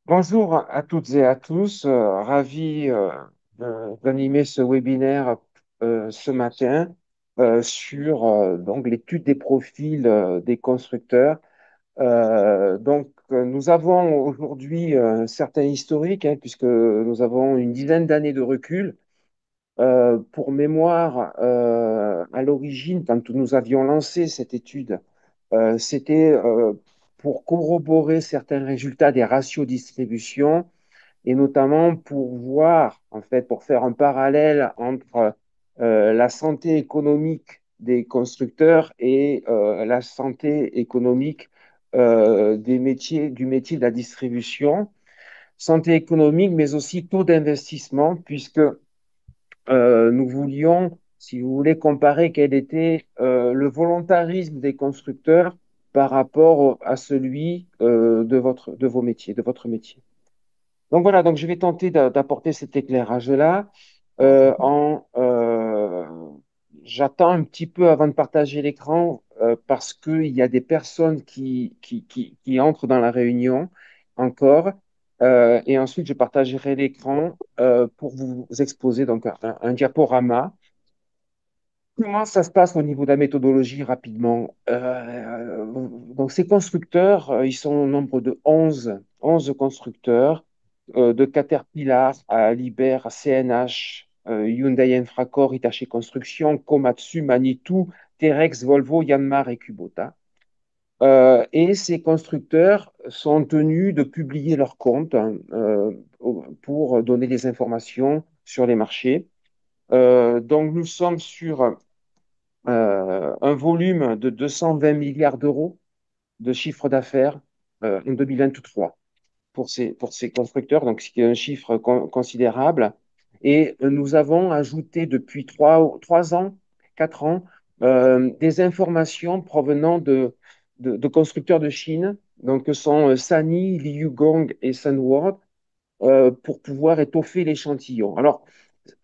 Bonjour à toutes et à tous, ravi d'animer ce webinaire ce matin sur donc l'étude des profils des constructeurs. Nous avons aujourd'hui un certain historique, hein, puisque nous avons une dizaine d'années de recul. Pour mémoire, à l'origine, quand nous avions lancé cette étude, c'était pour corroborer certains résultats des ratios distribution et notamment pour voir, en fait, pour faire un parallèle entre la santé économique des constructeurs et la santé économique du métier de la distribution. Santé économique, mais aussi taux d'investissement, puisque nous voulions, si vous voulez, comparer quel était le volontarisme des constructeurs par rapport à celui de vos métiers, de votre métier. Donc voilà, donc je vais tenter d'apporter cet éclairage-là. J'attends un petit peu avant de partager l'écran parce qu'il y a des personnes qui entrent dans la réunion encore. Et ensuite, je partagerai l'écran pour vous exposer donc un diaporama. Comment ça se passe au niveau de la méthodologie rapidement? Donc ces constructeurs, ils sont au nombre de 11 constructeurs, de Caterpillar à Liebherr, à CNH, Hyundai Infracore, Hitachi Construction, Komatsu, Manitou, Terex, Volvo, Yanmar et Kubota. Et ces constructeurs sont tenus de publier leurs comptes hein, pour donner des informations sur les marchés. Donc nous sommes sur un volume de 220 milliards d'euros de chiffre d'affaires en 2023 pour ces constructeurs, donc ce qui est un chiffre considérable. Et nous avons ajouté depuis 3 ans, 4 ans, des informations provenant de constructeurs de Chine, donc que sont Sany, Liu-Gong et Sunward, pour pouvoir étoffer l'échantillon. Alors,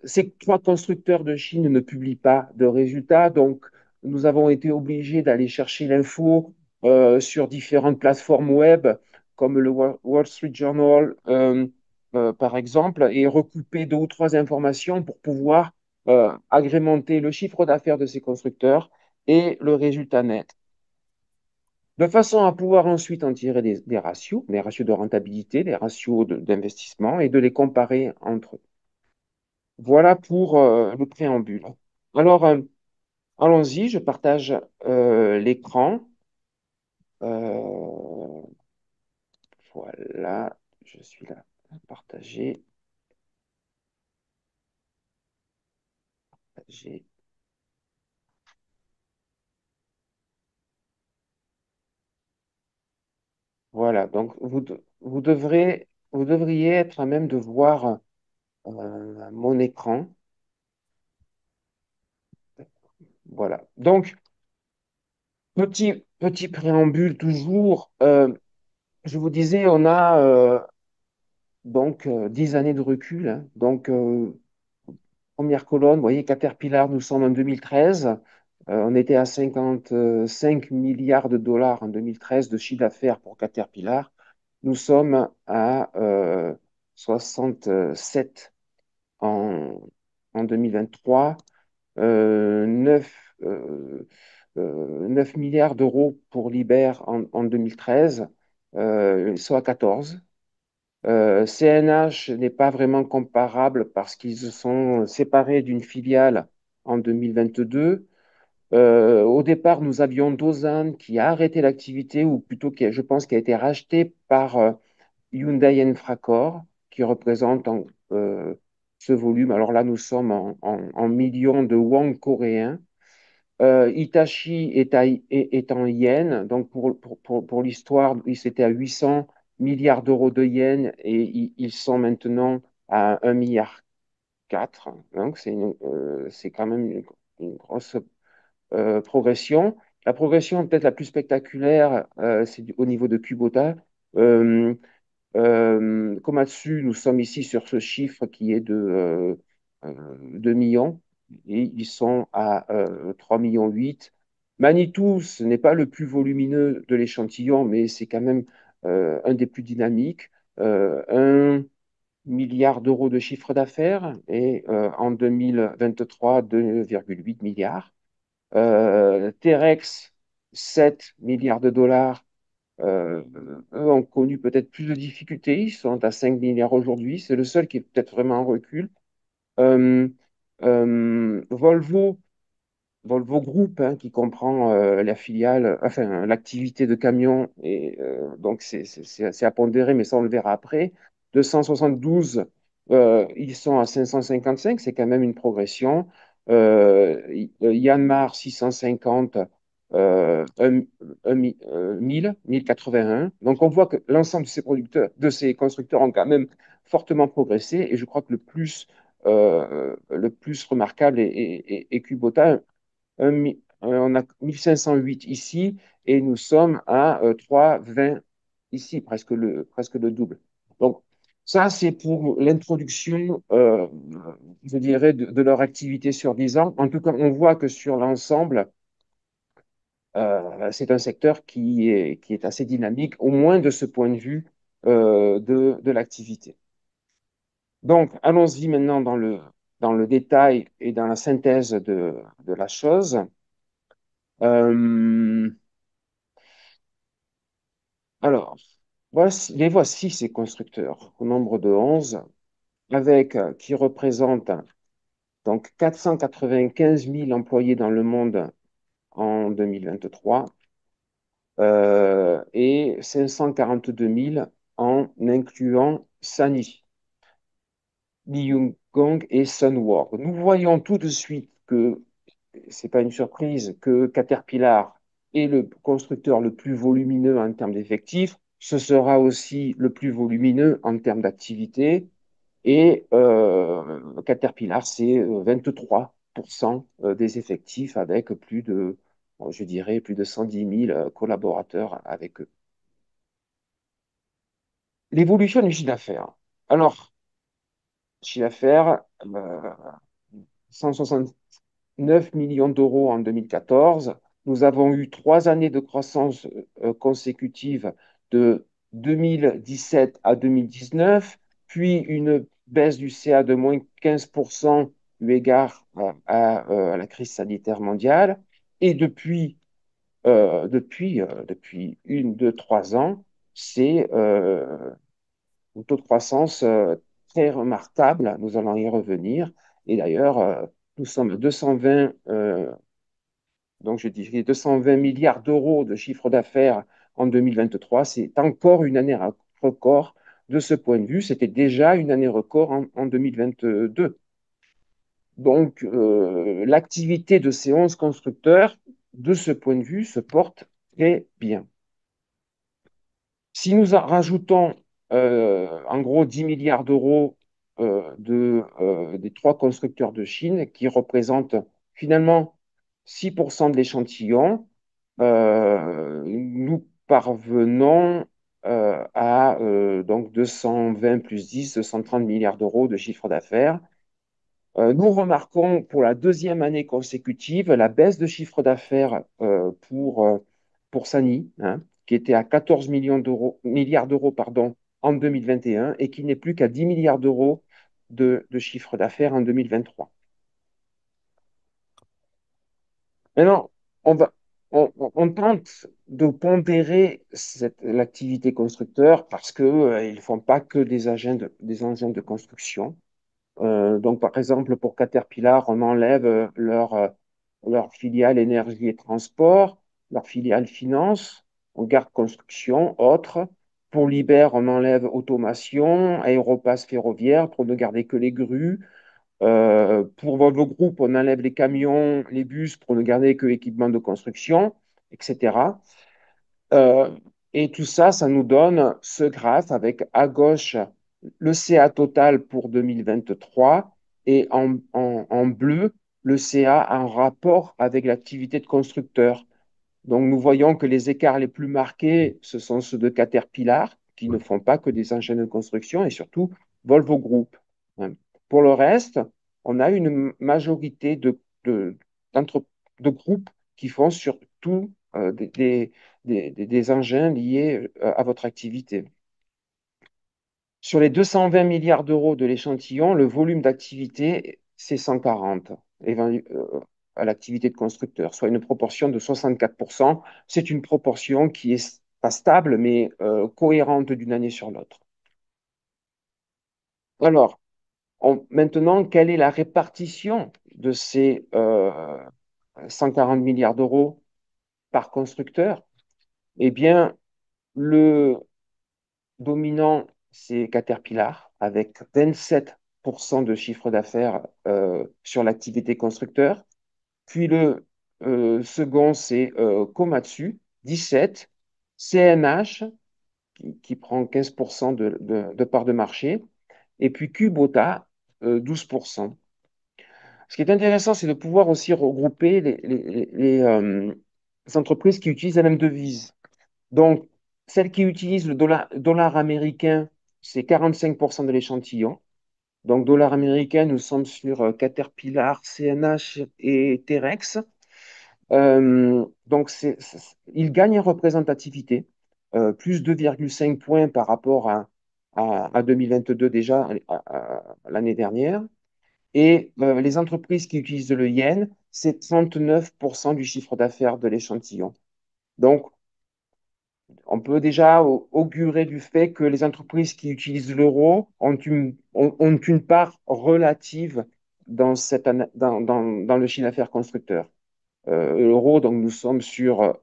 ces 3 constructeurs de Chine ne publient pas de résultats, donc nous avons été obligés d'aller chercher l'info sur différentes plateformes web, comme le Wall Street Journal, par exemple, et recouper 2 ou 3 informations pour pouvoir agrémenter le chiffre d'affaires de ces constructeurs et le résultat net, de façon à pouvoir ensuite en tirer des ratios, les ratios de rentabilité, les ratios d'investissement, et de les comparer entre eux. Voilà pour le préambule. Alors, allons-y, je partage l'écran. Euh, voilà, je suis là à partager. Partager. Voilà, donc vous devriez être à même de voir mon écran. Voilà. Donc, petit préambule toujours. Je vous disais, on a donc 10 années de recul, hein. Donc, première colonne, vous voyez, Caterpillar, nous sommes en 2013. On était à 55 milliards de dollars en 2013 de chiffre d'affaires pour Caterpillar. Nous sommes à 67 en, en 2023, 9 milliards d'euros pour Liebherr en 2013, ils sont à 14. CNH n'est pas vraiment comparable parce qu'ils se sont séparés d'une filiale en 2022. Au départ, nous avions Dozan qui a arrêté l'activité, ou plutôt je pense qui a été racheté par Hyundai Infracore, qui représente ce volume. Alors là, nous sommes en millions de won coréens. Hitachi est en yens, donc pour l'histoire, ils étaient à 800 milliards d'euros de yens et ils sont maintenant à 1,4 milliard. Donc c'est quand même une grosse progression. La progression peut-être la plus spectaculaire, c'est au niveau de Kubota. Euh, Komatsu, nous sommes ici sur ce chiffre qui est de 2 millions et ils sont à 3,8 millions. Manitou, ce n'est pas le plus volumineux de l'échantillon, mais c'est quand même un des plus dynamiques. 1 milliard d'euros de chiffre d'affaires et en 2023, 2,8 milliards. Terex, 7 milliards de dollars. Euh, Eux ont connu peut-être plus de difficultés. Ils sont à 5 milliards aujourd'hui. C'est le seul qui est peut-être vraiment en recul. Euh, Volvo, Volvo Group, hein, qui comprend la filiale, enfin l'activité de camion, et donc c'est à pondérer, mais ça on le verra après. 272, ils sont à 555, c'est quand même une progression. Yanmar 650, 1081. Donc on voit que l'ensemble de ces producteurs, de ces constructeurs ont quand même fortement progressé, et je crois que le plus remarquable est Kubota, on a 1508 ici et nous sommes à 3,20 ici, presque le double. Donc, ça, c'est pour l'introduction, je dirais, de leur activité sur 10 ans. En tout cas, on voit que sur l'ensemble, c'est un secteur qui est assez dynamique, au moins de ce point de vue de l'activité. Donc, allons-y maintenant dans le détail et dans la synthèse de la chose. Euh, Alors, les voici ces constructeurs, au nombre de 11, avec qui représentent donc 495 000 employés dans le monde en 2023 et 542 000 en incluant Sany, Gong et Sunwork. Nous voyons tout de suite que c'est pas une surprise que Caterpillar est le constructeur le plus volumineux en termes d'effectifs. Ce sera aussi le plus volumineux en termes d'activité. Et Caterpillar, c'est 23% des effectifs avec plus de, bon, je dirais, plus de 110 000 collaborateurs avec eux. L'évolution du chiffre d'affaires. Alors, chiffre d'affaires, 169 millions d'euros en 2014. Nous avons eu 3 années de croissance consécutive de 2017 à 2019, puis une baisse du CA de moins 15% eu égard à la crise sanitaire mondiale. Et depuis 3 ans, c'est un taux de croissance très remarquable. Nous allons y revenir. Et d'ailleurs, nous sommes à 220, donc je dirais 220 milliards d'euros de chiffre d'affaires en 2023. C'est encore une année record de ce point de vue. C'était déjà une année record en 2022. Donc, l'activité de ces 11 constructeurs, de ce point de vue, se porte très bien. Si nous rajoutons en gros 10 milliards d'euros des 3 constructeurs de Chine, qui représentent finalement 6% de l'échantillon, nous parvenons à donc 220 plus 10, 230 milliards d'euros de chiffre d'affaires. Nous remarquons pour la deuxième année consécutive la baisse de chiffre d'affaires pour Sany, hein, qui était à 14 milliards d'euros pardon, en 2021 et qui n'est plus qu'à 10 milliards d'euros de chiffre d'affaires en 2023. Maintenant, on va, on tente de pondérer l'activité constructeur parce qu'ils ne font pas que des engins de construction. Donc, par exemple, pour Caterpillar, on enlève leur filiale énergie et transport, leur filiale finance, on garde construction, autres. Pour Liber, on enlève automation, aéropace ferroviaire pour ne garder que les grues. Pour Volvo Group, on enlève les camions, les bus pour ne garder que l'équipement de construction, etc. Euh, et tout ça, ça nous donne ce graphe avec à gauche le CA total pour 2023 et en bleu le CA en rapport avec l'activité de constructeur. Donc nous voyons que les écarts les plus marqués, ce sont ceux de Caterpillar, qui ne font pas que des engins de construction, et surtout Volvo Group. Pour le reste, on a une majorité d'entre- de groupes qui font surtout des engins liés à votre activité. Sur les 220 milliards d'euros de l'échantillon, le volume d'activité, c'est 140 à l'activité de constructeur, soit une proportion de 64%. C'est une proportion qui est pas stable, mais cohérente d'une année sur l'autre. Alors, maintenant, quelle est la répartition de ces 140 milliards d'euros par constructeur? Eh bien, le dominant, c'est Caterpillar, avec 27% de chiffre d'affaires sur l'activité constructeur. Puis le second, c'est Komatsu, 17%, CNH, qui prend 15% de part de marché, et puis Kubota, 12%. Ce qui est intéressant, c'est de pouvoir aussi regrouper les entreprises qui utilisent la même devise. Donc, celles qui utilisent le dollar américain, c'est 45% de l'échantillon. Donc, dollar américain, nous sommes sur Caterpillar, CNH et Terex. Donc, il gagne en représentativité, plus 2,5 points par rapport à 2022 déjà, l'année dernière. Et les entreprises qui utilisent le yen, c'est 39% du chiffre d'affaires de l'échantillon. Donc, on peut déjà augurer du fait que les entreprises qui utilisent l'euro ont une part relative dans le chiffre d'affaires constructeur. L'euro, donc nous sommes sur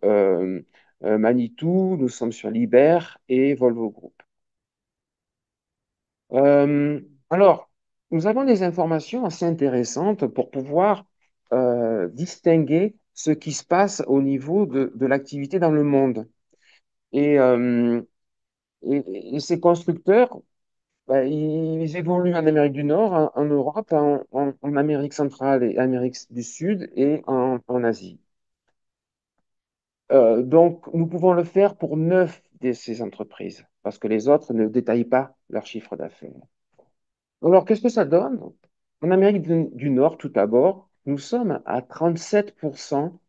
Manitou, nous sommes sur Liber et Volvo Group. Euh, alors, nous avons des informations assez intéressantes pour pouvoir distinguer ce qui se passe au niveau de l'activité dans le monde. Et, euh, et ces constructeurs, bah, ils évoluent en Amérique du Nord, en Europe, en Amérique centrale et Amérique du Sud et en Asie. Donc, nous pouvons le faire pour 9 de ces entreprises, parce que les autres ne détaillent pas leur chiffre d'affaires. Alors, qu'est-ce que ça donne? En Amérique du Nord, tout d'abord, nous sommes à 37%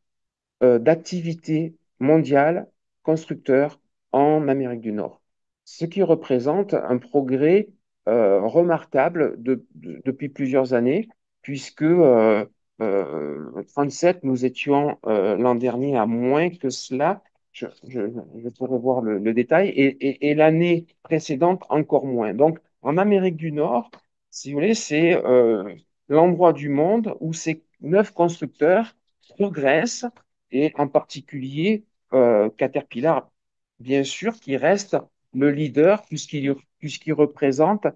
d'activité mondiale constructeur en Amérique du Nord, ce qui représente un progrès remarquable depuis plusieurs années, puisque 37, nous étions l'an dernier à moins que cela. Je pourrais voir le détail, et l'année précédente encore moins. Donc, en Amérique du Nord, si vous voulez, c'est l'endroit du monde où ces 9 constructeurs progressent, et en particulier Caterpillar, bien sûr, qui reste le leader puisqu'il représente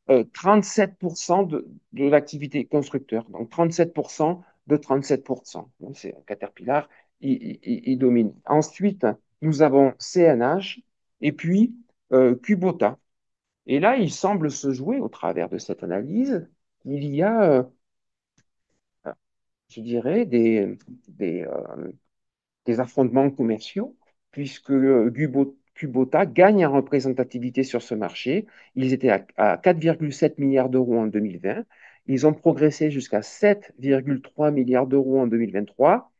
37% de l'activité constructeur. Donc 37% de 37%. Donc, c'est Caterpillar, il domine. Ensuite, nous avons CNH et puis Kubota. Et là, il semble se jouer au travers de cette analyse, il y a, je dirais, des affrontements commerciaux, puisque Kubota gagne en représentativité sur ce marché. Ils étaient à 4,7 milliards d'euros en 2020. Ils ont progressé jusqu'à 7,3 milliards d'euros en 2023.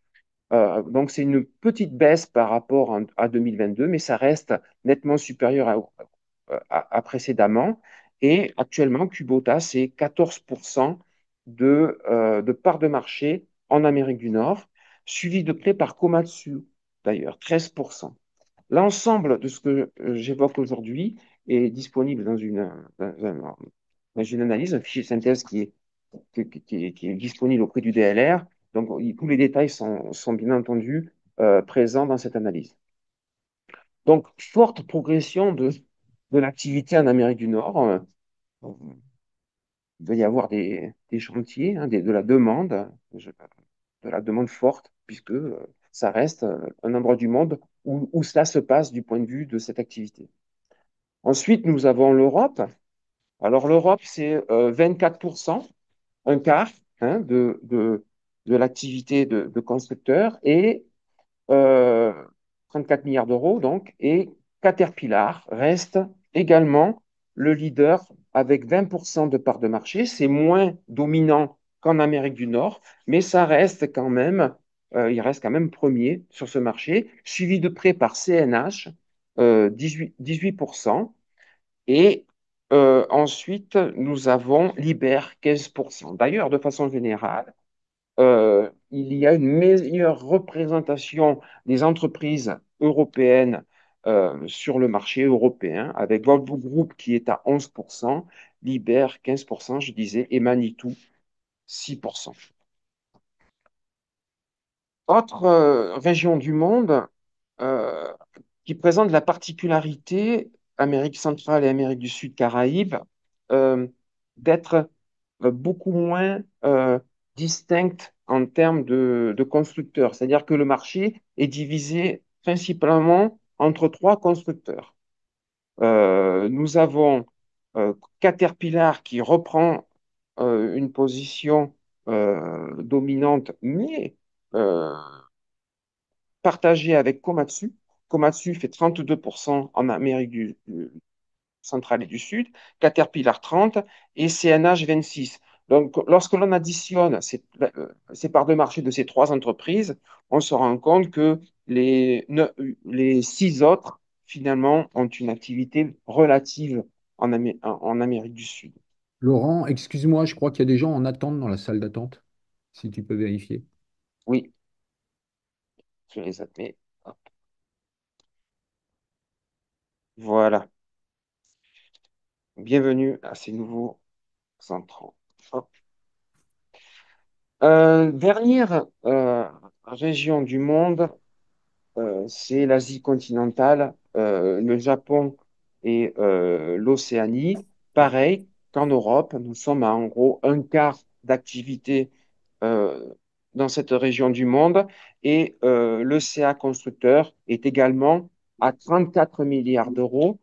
Donc, c'est une petite baisse par rapport à 2022, mais ça reste nettement supérieur à précédemment. Et actuellement, Kubota, c'est 14% de part de marché en Amérique du Nord, suivi de près par Komatsu, d'ailleurs, 13%. L'ensemble de ce que j'évoque aujourd'hui est disponible dans une analyse, un fichier de synthèse qui est disponible auprès du DLR. Donc, tous les détails sont bien entendu présents dans cette analyse. Donc, forte progression de l'activité en Amérique du Nord. Il va y avoir des chantiers, hein, de la demande, de la demande forte, puisque ça reste un endroit du monde où cela se passe du point de vue de cette activité. Ensuite, nous avons l'Europe. Alors, l'Europe, c'est 24%, un quart, hein, de l'activité de constructeurs, et euh, 34 milliards d'euros, donc, et Caterpillar reste également le leader avec 20% de part de marché. C'est moins dominant qu'en Amérique du Nord, mais ça reste quand même, il reste quand même premier sur ce marché, suivi de près par CNH, 18%, et ensuite, nous avons Liber, 15%. D'ailleurs, de façon générale, il y a une meilleure représentation des entreprises européennes sur le marché européen, avec Volvo Group qui est à 11%, Liber 15%, je disais, et Manitou 6%. Autre région du monde euh, qui présente la particularité, Amérique centrale et Amérique du Sud, Caraïbes, euh, d'être beaucoup moins distincte en termes de constructeurs. C'est-à-dire que le marché est divisé principalement entre trois constructeurs. Nous avons Caterpillar qui reprend une position dominante, mais euh, partagée avec Komatsu. Komatsu fait 32% en Amérique centrale et du Sud, Caterpillar 30 et CNH 26. Donc, lorsque l'on additionne ces parts de marché de ces trois entreprises, on se rend compte que les six autres, finalement, ont une activité relative en Amérique du Sud. Laurent, excuse-moi, je crois qu'il y a des gens en attente dans la salle d'attente, si tu peux vérifier. Oui, je les admets. Hop, voilà. Bienvenue à ces nouveaux entrants. Hop. Dernière région du monde, c'est l'Asie continentale, le Japon et l'Océanie. Pareil qu'en Europe, nous sommes à en gros un quart d'activité euh, dans cette région du monde et le CA constructeur est également à 34 milliards d'euros.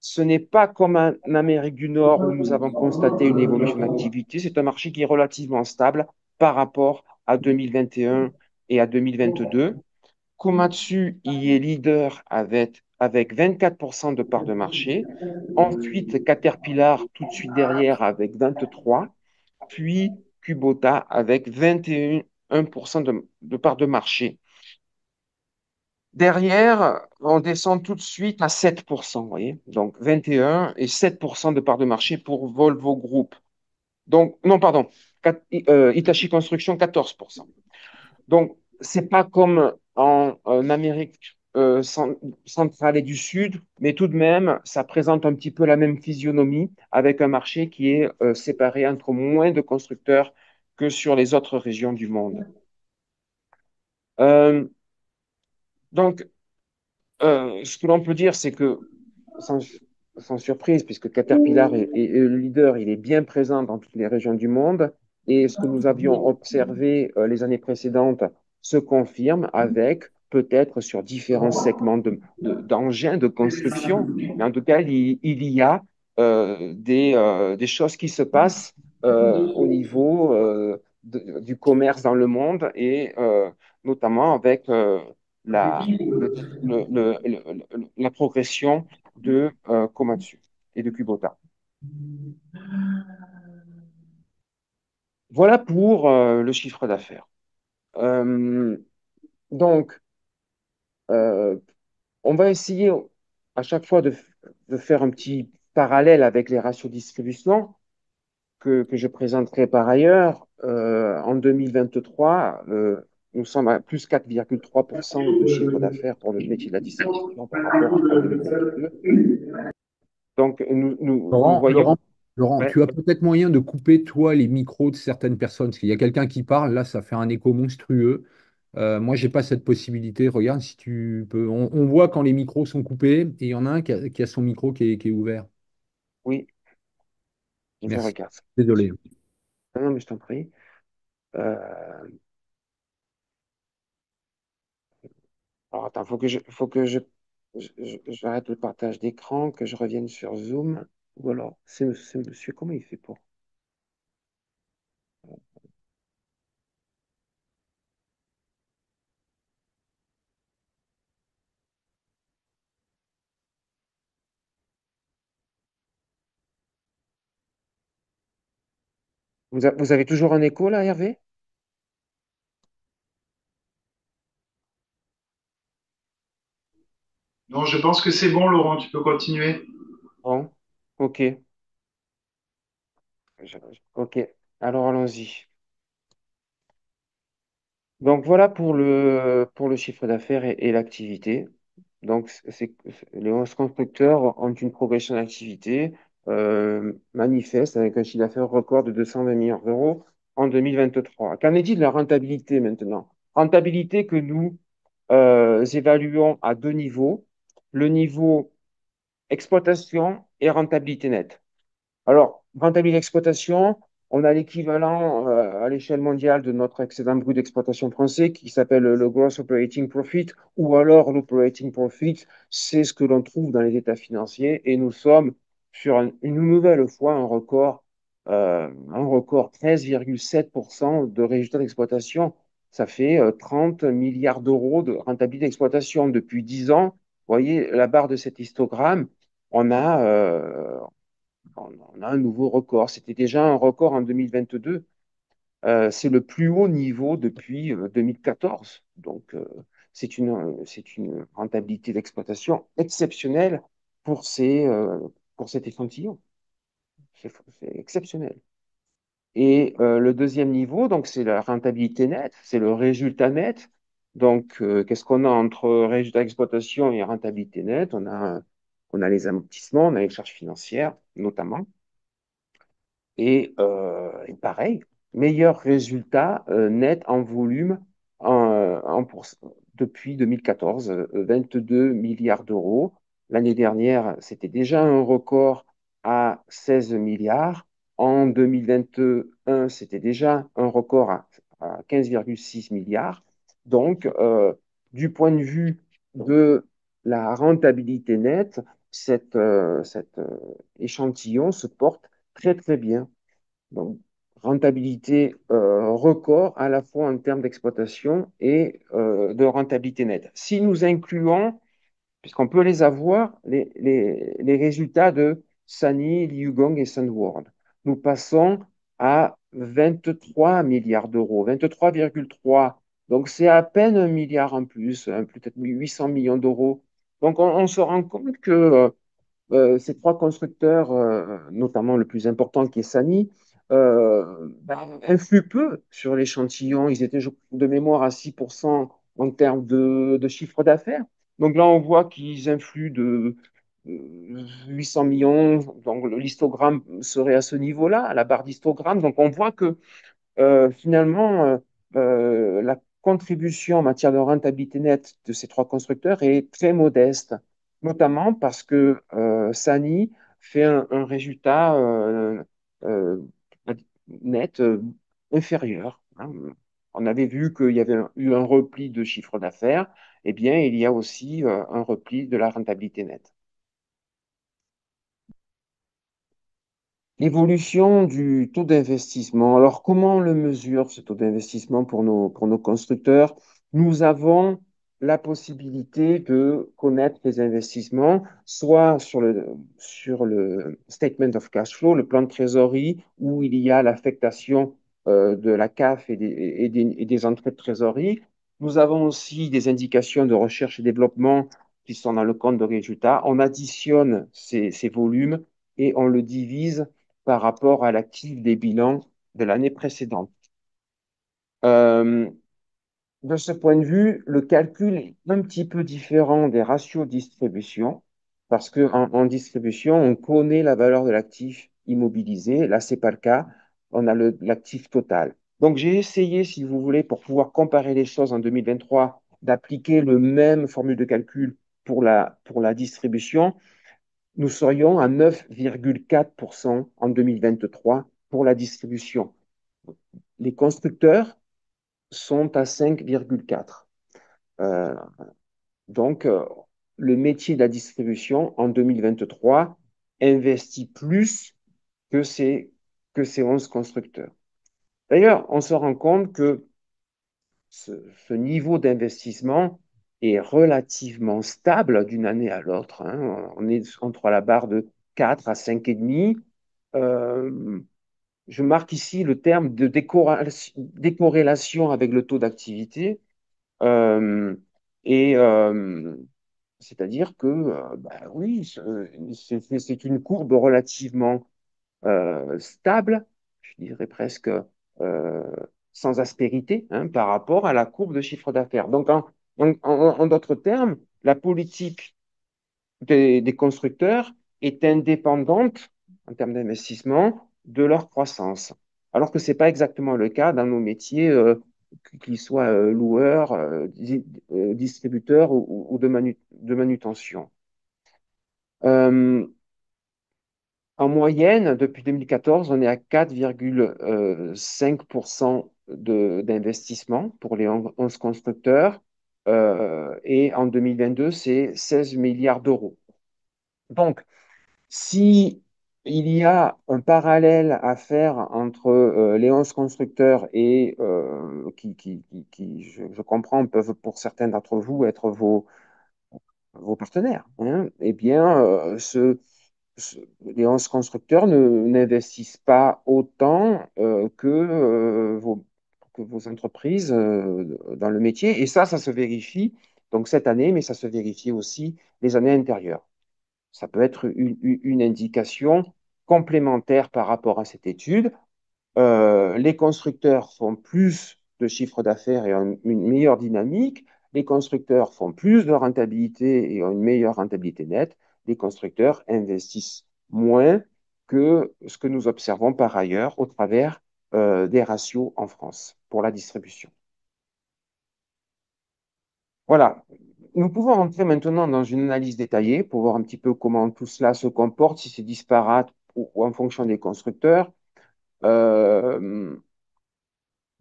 Ce n'est pas comme en Amérique du Nord où nous avons constaté une évolution d'activité, c'est un marché qui est relativement stable par rapport à 2021 et à 2022. Komatsu y est leader avec 24% de part de marché. Ensuite, Caterpillar tout de suite derrière avec 23%, puis Kubota avec 21% de part de marché. Derrière, on descend tout de suite à 7%, vous voyez? Donc 21 et 7% de part de marché pour Volvo Group. Donc, non, pardon, Hitachi Construction, 14%. Donc, c'est pas comme en Amérique centrale et du Sud, mais tout de même, ça présente un petit peu la même physionomie avec un marché qui est séparé entre moins de constructeurs que sur les autres régions du monde. Euh, donc, ce que l'on peut dire, c'est que sans, sans surprise, puisque Caterpillar est le leader, il est bien présent dans toutes les régions du monde. Et ce que nous avions observé les années précédentes se confirme avec peut-être sur différents segments d'engins de construction. Mais en tout cas, il y a des choses qui se passent au niveau du commerce dans le monde et notamment avec la, le, la progression de Komatsu et de Kubota. Voilà pour le chiffre d'affaires. Euh, donc, euh, on va essayer à chaque fois de faire un petit parallèle avec les ratios de distribution que je présenterai par ailleurs. En 2023, nous sommes à plus 4,3% de chiffre d'affaires pour le métier de la distribution par rapport à 2022. Donc, nous Laurent, voyons. Laurent, Laurent, Ouais, tu as peut-être moyen de couper, toi, les micros de certaines personnes, parce qu'il y a quelqu'un qui parle, là, ça fait un écho monstrueux. Moi, j'ai pas cette possibilité. Regarde si tu peux. On voit quand les micros sont coupés, et il y en a un qui a son micro qui est ouvert. oui, je Merci. regarde. Désolé. Non, non, mais je t'en prie. Euh, alors, attends, j'arrête le partage d'écran, que je revienne sur Zoom. Ou alors, c'est monsieur, comment il fait pour? Vous avez toujours un écho là, Hervé? Non, je pense que c'est bon, Laurent, tu peux continuer. Bon, ok. Ok, alors allons-y. Donc voilà pour le chiffre d'affaires et l'activité. Donc les 11 constructeurs ont une progression d'activité manifeste avec un chiffre d'affaires record de 220 millions d'euros en 2023. Qu'en est-il de la rentabilité maintenant? Rentabilité que nous évaluons à deux niveaux, le niveau exploitation et rentabilité nette. Alors, rentabilité d'exploitation, on a l'équivalent à l'échelle mondiale de notre excédent brut d'exploitation français qui s'appelle le Gross Operating Profit ou alors l'Operating Profit. C'est ce que l'on trouve dans les états financiers et nous sommes sur une nouvelle fois un record 13,7% de résultats d'exploitation. Ça fait 30 milliards d'euros de rentabilité d'exploitation depuis 10 ans. Vous voyez la barre de cet histogramme, on a, on a un nouveau record. C'était déjà un record en 2022. C'est le plus haut niveau depuis 2014. Donc, c'est une rentabilité d'exploitation exceptionnelle pour, pour cet échantillon. C'est exceptionnel. Et le deuxième niveau, donc, c'est la rentabilité nette, c'est le résultat net. Donc, qu'est-ce qu'on a entre résultat d'exploitation et rentabilité nette? On a les amortissements, on a les charges financières, notamment. Et pareil, meilleur résultat net en volume depuis 2014, 22 milliards d'euros. L'année dernière, c'était déjà un record à 16 milliards. En 2021, c'était déjà un record à 15,6 milliards. Donc, du point de vue de la rentabilité nette, cet échantillon se porte très, très bien. Donc, rentabilité record à la fois en termes d'exploitation et de rentabilité nette. Si nous incluons, puisqu'on peut les avoir, les résultats de Sany, Liugong et Sunworld, nous passons à 23 milliards d'euros, 23,3. Donc, c'est à peine un milliard en plus, hein, peut-être 800 millions d'euros. Donc, on se rend compte que ces trois constructeurs, notamment le plus important qui est Sany, influent peu sur l'échantillon. Ils étaient de mémoire à 6% en termes de chiffre d'affaires. Donc là, on voit qu'ils influent de 800 millions. Donc l'histogramme serait à ce niveau-là, à la barre d'histogramme. Donc on voit que finalement, la contribution en matière de rentabilité nette de ces trois constructeurs est très modeste, notamment parce que Sany fait un résultat euh, net inférieur, hein. On avait vu qu'il y avait eu un repli de chiffre d'affaires, eh bien, il y a aussi un repli de la rentabilité nette. L'évolution du taux d'investissement. Alors, comment on le mesure, ce taux d'investissement pour nos constructeurs? Nous avons la possibilité de connaître les investissements, soit sur le statement of cash flow, le plan de trésorerie, où il y a l'affectation de la CAF et des entrées de trésorerie. Nous avons aussi des indications de recherche et développement qui sont dans le compte de résultat. On additionne ces volumes et on le divise par rapport à l'actif des bilans de l'année précédente. Euh, de ce point de vue, le calcul est un petit peu différent des ratios de distribution, parce qu'en distribution, on connaît la valeur de l'actif immobilisé. Là, ce n'est pas le cas. On a l'actif total. Donc, j'ai essayé, si vous voulez, pour pouvoir comparer les choses en 2023, d'appliquer le même formule de calcul pour la distribution. Nous serions à 9,4% en 2023 pour la distribution. Les constructeurs sont à 5,4%. Euh, donc, le métier de la distribution en 2023 investit plus que que ces 11 constructeurs. D'ailleurs, on se rend compte que ce niveau d'investissement est relativement stable d'une année à l'autre, hein. On est entre la barre de 4 à 5,5. Euh, je marque ici le terme de décorrélation avec le taux d'activité. Euh, et c'est-à-dire que, oui, c'est une courbe relativement stable dirais presque euh, sans aspérité, hein, par rapport à la courbe de chiffre d'affaires. Donc, en d'autres termes, la politique des constructeurs est indépendante en termes d'investissement de leur croissance. Alors que ce n'est pas exactement le cas dans nos métiers, qu'ils soient loueurs, distributeurs ou de manutention. Euh, En moyenne, depuis 2014, on est à 4,5% d'investissement pour les 11 constructeurs. Et en 2022, c'est 16 milliards d'euros. Donc, si il y a un parallèle à faire entre les 11 constructeurs et qui, je comprends, peuvent pour certains d'entre vous être vos partenaires, hein, eh bien, les 11 constructeurs n'investissent pas autant que vos entreprises dans le métier. Et ça se vérifie donc cette année, mais ça se vérifie aussi les années antérieures. Ça peut être une indication complémentaire par rapport à cette étude. Les constructeurs font plus de chiffre d'affaires et ont une meilleure dynamique. Les constructeurs font plus de rentabilité et ont une meilleure rentabilité nette. Les constructeurs investissent moins que ce que nous observons par ailleurs au travers des ratios en France pour la distribution. Voilà. Nous pouvons entrer maintenant dans une analyse détaillée pour voir un petit peu comment tout cela se comporte, si c'est disparate ou en fonction des constructeurs. Euh,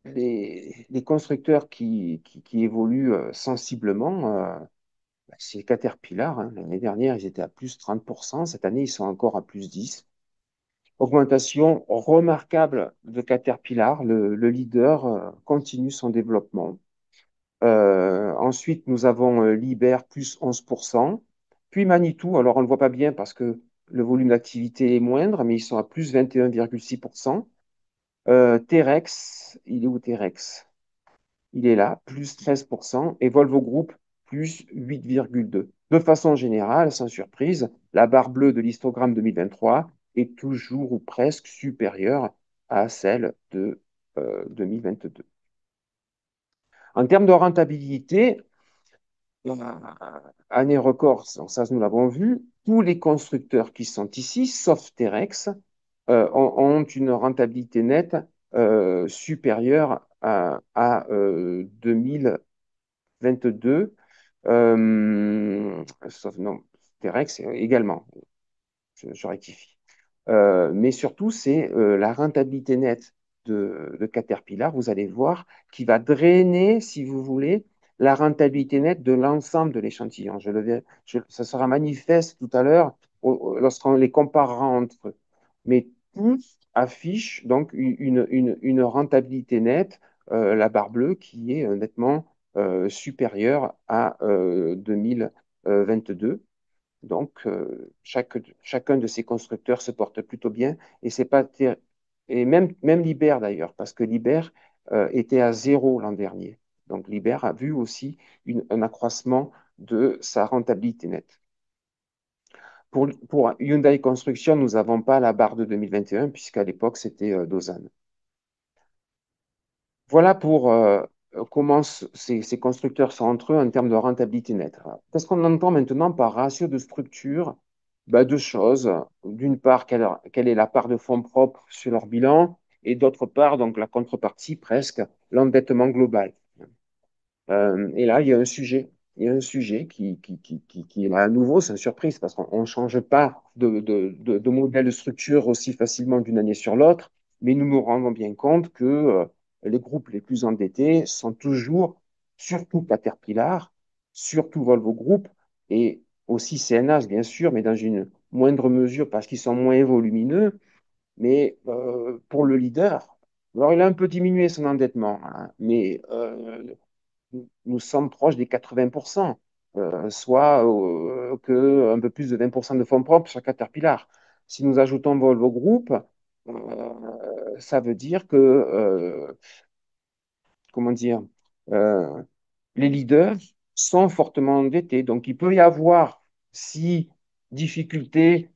les constructeurs qui évoluent sensiblement, c'est Caterpillar, hein. L'année dernière, ils étaient à plus 30%. Cette année, ils sont encore à plus 10%. Augmentation remarquable de Caterpillar. Le leader continue son développement. Ensuite, nous avons Liber, plus 11%. Puis Manitou, alors on ne le voit pas bien parce que le volume d'activité est moindre, mais ils sont à plus 21,6%. Terex, il est où Terex? Il est là, plus 13%, et Volvo Group, plus 8,2%. De façon générale, sans surprise, la barre bleue de l'histogramme 2023 est toujours ou presque supérieure à celle de 2022. En termes de rentabilité, année record, ça nous l'avons vu, tous les constructeurs qui sont ici, sauf Terex, ont une rentabilité nette supérieure à 2022. Sauf, non, Terex également, je rectifie. Mais surtout, c'est la rentabilité nette de Caterpillar, vous allez voir, qui va drainer, si vous voulez, la rentabilité nette de l'ensemble de l'échantillon. Ça sera manifeste tout à l'heure lorsqu'on les comparera entre eux. Mais tous affichent donc une rentabilité nette, la barre bleue, qui est nettement supérieure à 2022. Donc, chacun de ces constructeurs se porte plutôt bien. Et c'est pas et même Liber d'ailleurs, parce que Liber était à zéro l'an dernier. Donc, Liber a vu aussi un accroissement de sa rentabilité nette. Pour Hyundai Construction, nous n'avons pas la barre de 2021, puisqu'à l'époque, c'était Dozan. Voilà pour comment ces constructeurs sont entre eux en termes de rentabilité nette. Qu'est-ce qu'on entend maintenant par ratio de structure? Ben, deux choses. D'une part, quelle est la part de fonds propres sur leur bilan, et d'autre part, donc la contrepartie presque, l'endettement global. Et là, il y a un sujet. Il y a un sujet qui est là à nouveau, c'est une surprise parce qu'on ne change pas de modèle de structure aussi facilement d'une année sur l'autre, mais nous nous rendons bien compte que les groupes les plus endettés sont toujours, surtout Caterpillar, surtout Volvo Group et aussi CNH, bien sûr, mais dans une moindre mesure parce qu'ils sont moins volumineux. Mais pour le leader, alors il a un peu diminué son endettement, hein, mais nous sommes proches des 80%, soit que un peu plus de 20% de fonds propres sur Caterpillar. Si nous ajoutons Volvo Group, ça veut dire que, comment dire, euh, les leaders sont fortement endettés. Donc, il peut y avoir, si difficulté,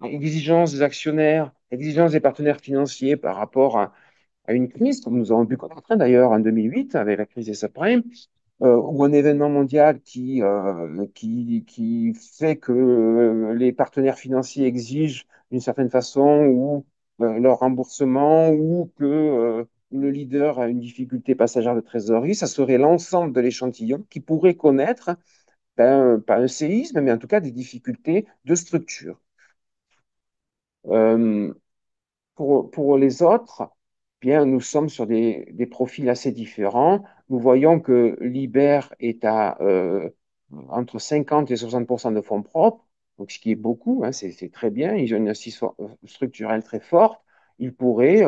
exigence des actionnaires Exigence des partenaires financiers par rapport à une crise, comme nous avons pu connaître d'ailleurs en 2008 avec la crise des subprimes, ou un événement mondial qui fait que les partenaires financiers exigent d'une certaine façon ou leur remboursement ou que le leader a une difficulté passagère de trésorerie, ça serait l'ensemble de l'échantillon qui pourrait connaître, ben, pas un séisme, mais en tout cas des difficultés de structure. Euh, pour les autres, bien, nous sommes sur des profils assez différents. Nous voyons que l'Iber est à entre 50 et 60% de fonds propres, donc ce qui est beaucoup, hein, c'est très bien. Ils ont une assise structurelle très forte. Ils pourraient,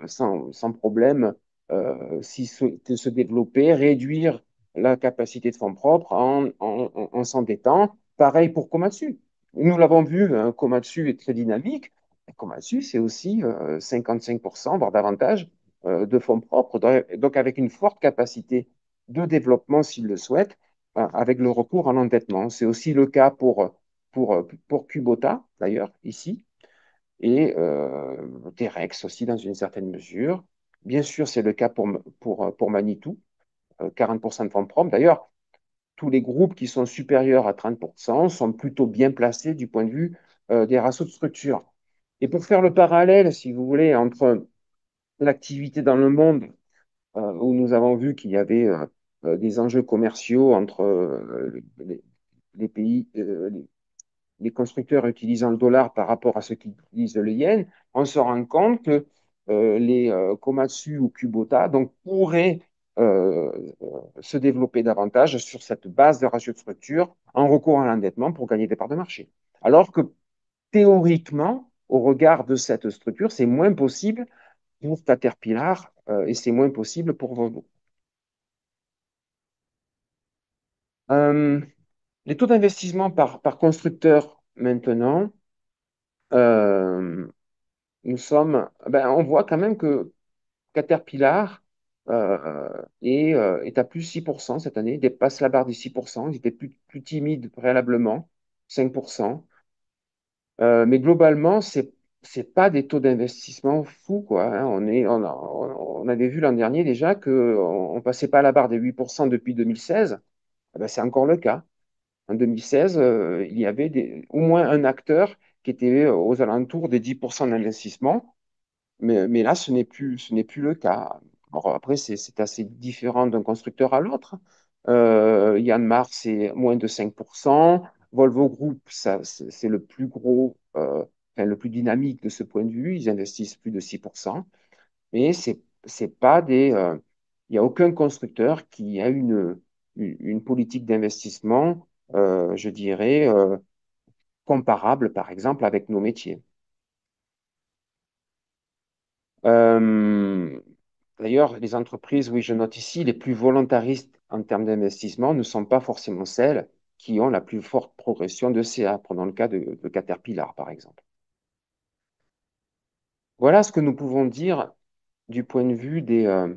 sans problème, se développer, réduire la capacité de fonds propres en s'endettant. Pareil pour Komatsu. Nous l'avons vu, hein, Komatsu est très dynamique. Komatsu, c'est aussi 55%, voire davantage, de fonds propres, donc avec une forte capacité de développement s'ils le souhaitent, avec le recours à l'endettement. C'est aussi le cas pour Kubota, d'ailleurs, ici, et Terex aussi, dans une certaine mesure. Bien sûr, c'est le cas pour Manitou, 40% de fonds propres. D'ailleurs, tous les groupes qui sont supérieurs à 30% sont plutôt bien placés du point de vue des ratios de structure. Et pour faire le parallèle, si vous voulez, entre l'activité dans le monde, où nous avons vu qu'il y avait des enjeux commerciaux entre les pays, les constructeurs utilisant le dollar par rapport à ceux qui utilisent le yen, on se rend compte que les Komatsu ou Kubota donc, pourraient euh, se développer davantage sur cette base de ratio de structure en recours à l'endettement pour gagner des parts de marché. Alors que théoriquement, au regard de cette structure, c'est moins possible pour Caterpillar et c'est moins possible pour Volvo. Euh, les taux d'investissement par constructeur maintenant, euh, on voit quand même que Caterpillar est à plus 6% cette année, dépasse la barre des 6%. Ils étaient plus timides préalablement, 5%. Mais globalement, c'est pas des taux d'investissement fous, quoi, hein. On avait vu l'an dernier déjà qu'on ne passait pas la barre des 8% depuis 2016. Eh ben, c'est encore le cas. En 2016, il y avait au moins un acteur qui était aux alentours des 10% d'investissement. Mais là, ce n'est plus le cas. Alors, après, c'est assez différent d'un constructeur à l'autre. Yanmar, c'est moins de 5%. Volvo Group, c'est le plus gros, enfin, le plus dynamique de ce point de vue. Ils investissent plus de 6%. Mais c'est pas il n'y a aucun constructeur qui a une politique d'investissement, je dirais, comparable, par exemple, avec nos métiers. Euh, D'ailleurs, les entreprises, oui, je note ici, les plus volontaristes en termes d'investissement ne sont pas forcément celles qui ont la plus forte progression de CA. Prenons le cas de Caterpillar, par exemple. Voilà ce que nous pouvons dire du point de vue des, euh,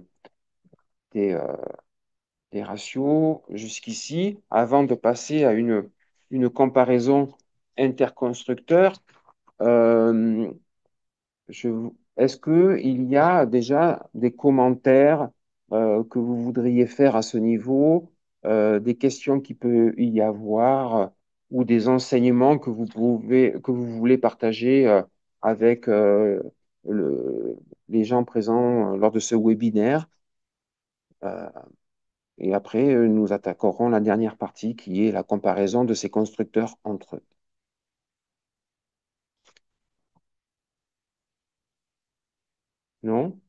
des ratios jusqu'ici, avant de passer à une comparaison interconstructeur. Euh, Est-ce qu'il y a déjà des commentaires que vous voudriez faire à ce niveau, des questions qu'il peut y avoir ou des enseignements que vous voulez partager avec le- les gens présents lors de ce webinaire? Euh, et après, nous attaquerons la dernière partie qui est la comparaison de ces constructeurs entre eux. Non?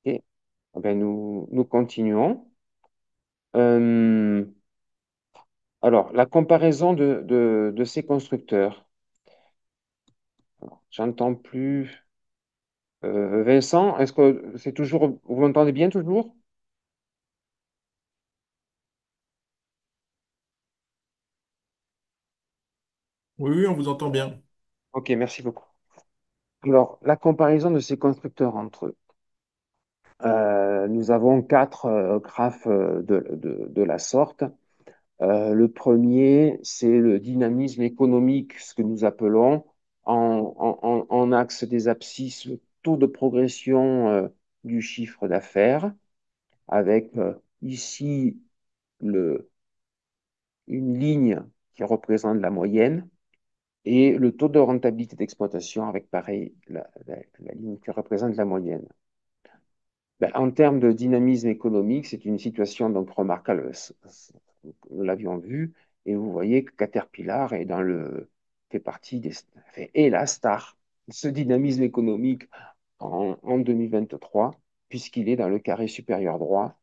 Et eh ben, nous continuons. Euh, Alors, la comparaison de ces constructeurs. J'entends plus. Vincent, est-ce que c'est toujours. Vous m'entendez bien toujours? Oui, oui, on vous entend bien. Ok, merci beaucoup. Alors, la comparaison de ces constructeurs entre eux. Nous avons quatre graphes de la sorte. Le premier, c'est le dynamisme économique, ce que nous appelons en axe des abscisses le taux de progression du chiffre d'affaires, avec ici le, une ligne qui représente la moyenne et le taux de rentabilité d'exploitation avec pareil la ligne qui représente la moyenne. Ben, en termes de dynamisme économique, c'est une situation donc remarquable. Nous l'avions vu, et vous voyez que Caterpillar est fait partie est la star de ce dynamisme économique en 2023, puisqu'il est dans le carré supérieur droit,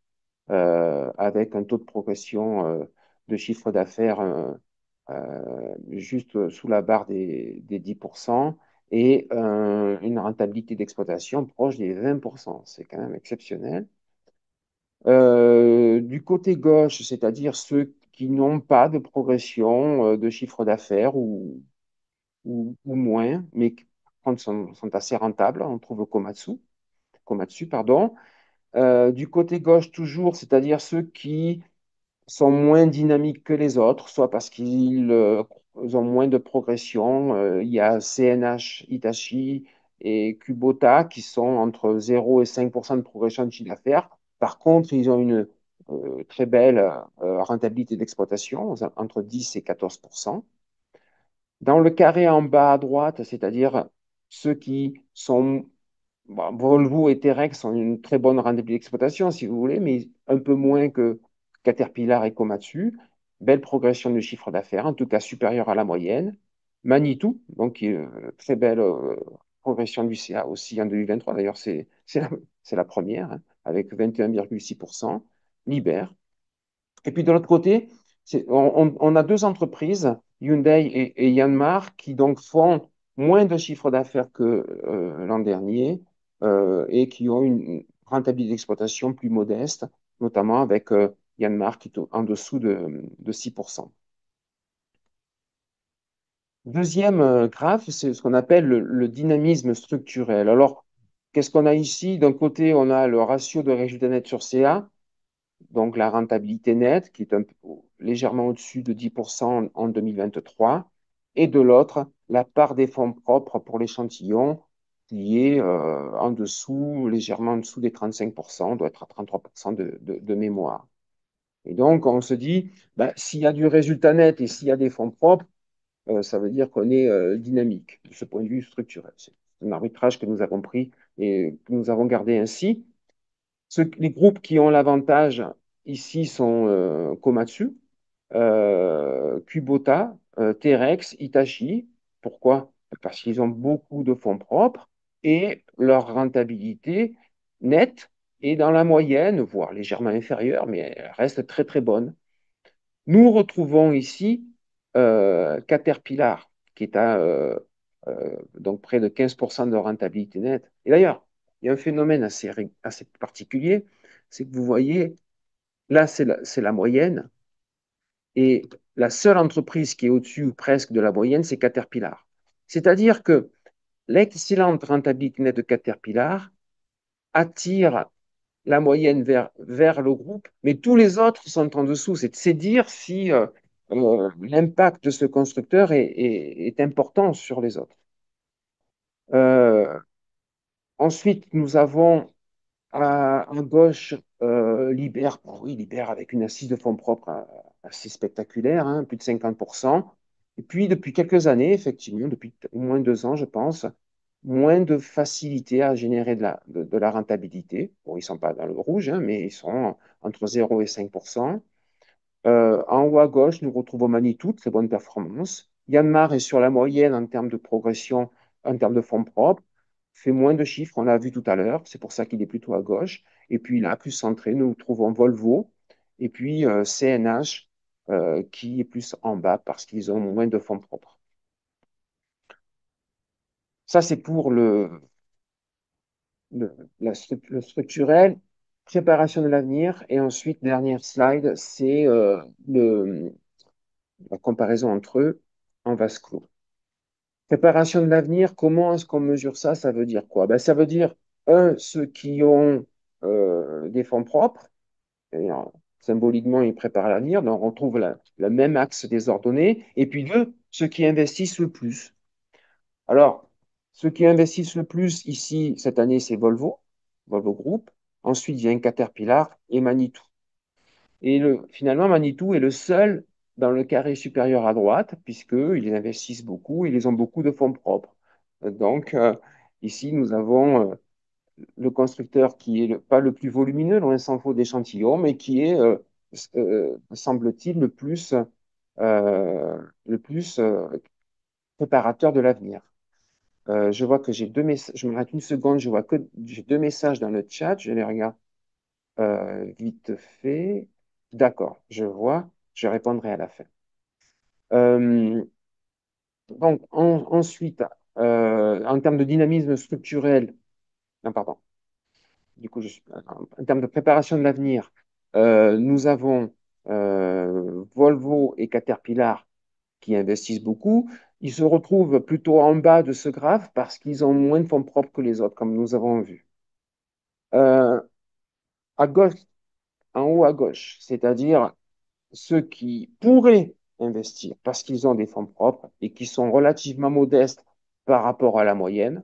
avec un taux de progression de chiffre d'affaires juste sous la barre des 10% et une rentabilité d'exploitation proche des 20%. C'est quand même exceptionnel. Du côté gauche, c'est-à-dire ceux qui n'ont pas de progression de chiffre d'affaires ou moins, mais qui par contre, sont assez rentables, on trouve Komatsu, pardon. Du côté gauche, toujours, c'est-à-dire ceux qui sont moins dynamiques que les autres, soit parce qu'ils ont moins de progression. Il y a CNH, Hitachi et Kubota qui sont entre 0 et 5% de progression de chiffre d'affaires. Par contre, ils ont une très belle rentabilité d'exploitation, entre 10 et 14%. Dans le carré en bas à droite, c'est-à-dire ceux qui sont bon, Volvo et Terex ont une très bonne rentabilité d'exploitation, si vous voulez, mais un peu moins que Caterpillar et Komatsu. Belle progression de chiffre d'affaires, en tout cas supérieure à la moyenne. Manitou, donc très belle progression du CA aussi en 2023. D'ailleurs, c'est la première, hein, avec 21,6%. Liber. Et puis de l'autre côté, on a deux entreprises, Hyundai et Yanmar, qui donc font moins de chiffre d'affaires que l'an dernier et qui ont une rentabilité d'exploitation plus modeste, notamment avec Yanmar qui est en dessous de 6%. Deuxième graphe, c'est ce qu'on appelle le dynamisme structurel. Alors, qu'est-ce qu'on a ici? D'un côté, on a le ratio de résultat net sur CA, donc la rentabilité nette, qui est légèrement au-dessus de 10% en 2023, et de l'autre, la part des fonds propres pour l'échantillon, qui est en dessous, légèrement en dessous des 35%, doit être à 33% de mémoire. Et donc, on se dit, ben, s'il y a du résultat net et s'il y a des fonds propres, ça veut dire qu'on est dynamique de ce point de vue structurel. C'est un arbitrage que nous avons pris et que nous avons gardé ainsi. Les groupes qui ont l'avantage ici sont Komatsu, Kubota, Terex, Hitachi. Pourquoi? Parce qu'ils ont beaucoup de fonds propres et leur rentabilité nette est dans la moyenne, voire légèrement inférieure, mais elle reste très très bonne. Nous retrouvons ici Caterpillar, qui est à donc près de 15% de rentabilité nette. Et d'ailleurs, il y a un phénomène assez particulier, c'est que vous voyez, là, c'est la moyenne, et la seule entreprise qui est au-dessus ou presque de la moyenne, c'est Caterpillar. C'est-à-dire que l'excellente rentabilité nette de Caterpillar attire la moyenne vers le groupe, mais tous les autres sont en dessous. C'est dire si l'impact de ce constructeur est important sur les autres. Euh, Ensuite, nous avons à gauche Liber, bon, oui, Liber avec une assise de fonds propres assez spectaculaire, hein, plus de 50%. Et puis, depuis quelques années, effectivement, depuis au moins 2 ans, je pense, moins de facilité à générer de la rentabilité. Bon, ils ne sont pas dans le rouge, hein, mais ils sont entre 0 et 5%. En haut à gauche, nous retrouvons Manitou, très bonne performance. Yanmar est sur la moyenne en termes de progression, en termes de fonds propres, fait moins de chiffres, on l'a vu tout à l'heure, c'est pour ça qu'il est plutôt à gauche. Et puis là, plus centré, nous trouvons Volvo et puis CNH qui est plus en bas parce qu'ils ont moins de fonds propres. Ça, c'est pour le structurel, préparation de l'avenir. Et ensuite, dernière slide, c'est la comparaison entre eux en vase clos. Préparation de l'avenir, comment est-ce qu'on mesure ça? Ça veut dire quoi? Ben, ça veut dire, ceux qui ont des fonds propres, et, symboliquement, ils préparent l'avenir. Donc, on trouve le même axe des ordonnées. Et puis deux, ceux qui investissent le plus. Alors, ceux qui investissent le plus ici, cette année, c'est Volvo, Volvo Group. Ensuite, vient Caterpillar et Manitou. Et finalement, Manitou est le seul dans le carré supérieur à droite, puisqu'ils investissent beaucoup, ils ont beaucoup de fonds propres. Donc, ici, nous avons le constructeur qui est pas le plus volumineux, loin s'en faut d'échantillons, mais qui est, semble-t-il, le plus préparateur de l'avenir. Je vois que j'ai deux messages. Je m'arrête une seconde. Je vois que j'ai deux messages dans le chat. Je les regarde vite fait. D'accord, je vois. Je répondrai à la fin. Euh, donc, ensuite, en termes de dynamisme structurel, non, pardon, du coup, en termes de préparation de l'avenir, nous avons Volvo et Caterpillar qui investissent beaucoup. Ils se retrouvent plutôt en bas de ce graphe parce qu'ils ont moins de fonds propres que les autres, comme nous avons vu. Euh, à gauche, en haut à gauche, c'est-à-dire ceux qui pourraient investir parce qu'ils ont des fonds propres et qui sont relativement modestes par rapport à la moyenne,